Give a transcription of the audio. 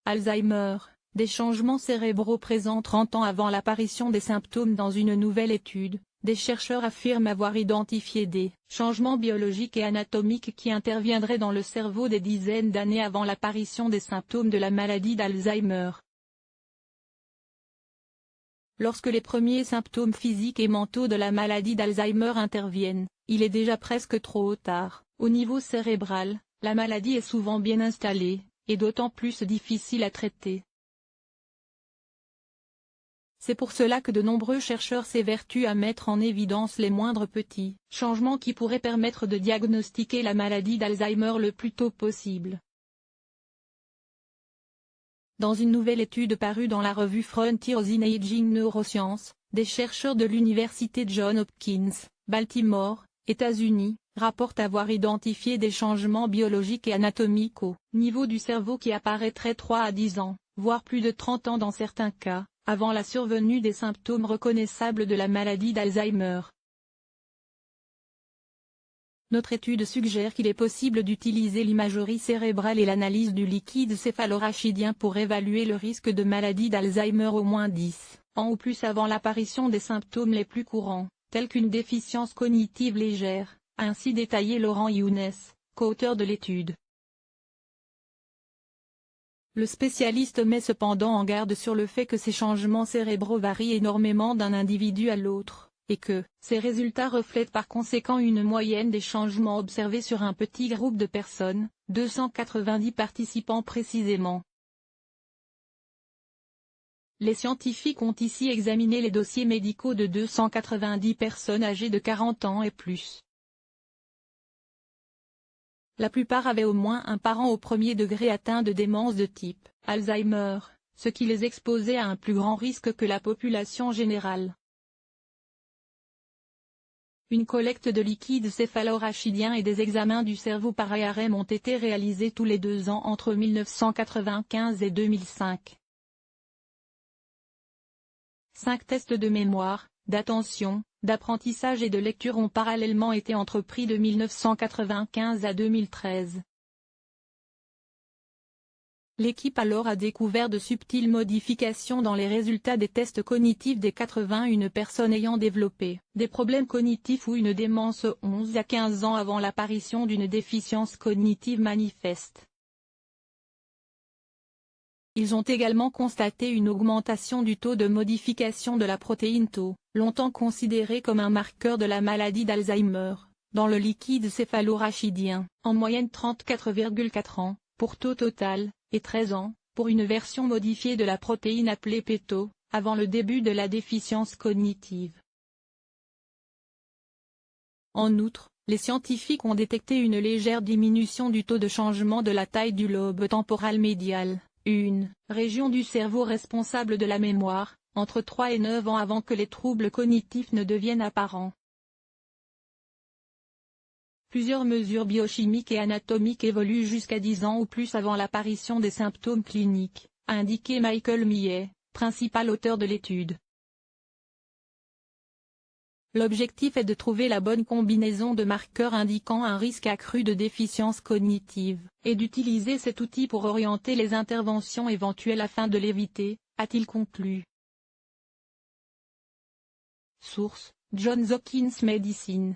Alzheimer, des changements cérébraux présents 30 ans avant l'apparition des symptômes. Dans une nouvelle étude, des chercheurs affirment avoir identifié des changements biologiques et anatomiques qui interviendraient dans le cerveau des dizaines d'années avant l'apparition des symptômes de la maladie d'Alzheimer. Lorsque les premiers symptômes physiques et mentaux de la maladie d'Alzheimer interviennent, il est déjà presque trop tard. Au niveau cérébral, la maladie est souvent bien installée, et d'autant plus difficile à traiter. C'est pour cela que de nombreux chercheurs s'évertuent à mettre en évidence les moindres petits changements qui pourraient permettre de diagnostiquer la maladie d'Alzheimer le plus tôt possible. Dans une nouvelle étude parue dans la revue Frontiers in Aging Neuroscience, des chercheurs de l'université Johns Hopkins, Baltimore, États-Unis, rapportent avoir identifié des changements biologiques et anatomiques au niveau du cerveau qui apparaîtraient 3 à 10 ans, voire plus de 30 ans dans certains cas, avant la survenue des symptômes reconnaissables de la maladie d'Alzheimer. Notre étude suggère qu'il est possible d'utiliser l'imagerie cérébrale et l'analyse du liquide céphalorachidien pour évaluer le risque de maladie d'Alzheimer au moins 10 ans ou plus avant l'apparition des symptômes les plus courants, tels qu'une déficience cognitive légère, a ainsi détaillé Laurent Younes, co-auteur de l'étude. Le spécialiste met cependant en garde sur le fait que ces changements cérébraux varient énormément d'un individu à l'autre, et que ces résultats reflètent par conséquent une moyenne des changements observés sur un petit groupe de personnes, 290 participants précisément. Les scientifiques ont ici examiné les dossiers médicaux de 290 personnes âgées de 40 ans et plus. La plupart avaient au moins un parent au premier degré atteint de démence de type Alzheimer, ce qui les exposait à un plus grand risque que la population générale. Une collecte de liquide céphalorachidien et des examens du cerveau par IRM ont été réalisés tous les 2 ans entre 1995 et 2005. 5 tests de mémoire, d'attention, d'apprentissage et de lecture ont parallèlement été entrepris de 1995 à 2013. L'équipe alors a découvert de subtiles modifications dans les résultats des tests cognitifs des 81 personnes ayant développé des problèmes cognitifs ou une démence 11 à 15 ans avant l'apparition d'une déficience cognitive manifeste. Ils ont également constaté une augmentation du taux de modification de la protéine Tau, longtemps considérée comme un marqueur de la maladie d'Alzheimer, dans le liquide céphalorachidien, en moyenne 34,4 ans, pour taux total, et 13 ans, pour une version modifiée de la protéine appelée PTO, avant le début de la déficience cognitive. En outre, les scientifiques ont détecté une légère diminution du taux de changement de la taille du lobe temporal médial, une région du cerveau responsable de la mémoire, entre 3 et 9 ans avant que les troubles cognitifs ne deviennent apparents. Plusieurs mesures biochimiques et anatomiques évoluent jusqu'à 10 ans ou plus avant l'apparition des symptômes cliniques, a indiqué Michael Millet, principal auteur de l'étude. L'objectif est de trouver la bonne combinaison de marqueurs indiquant un risque accru de déficience cognitive, et d'utiliser cet outil pour orienter les interventions éventuelles afin de l'éviter, a-t-il conclu. Source: Johns Hopkins Medicine.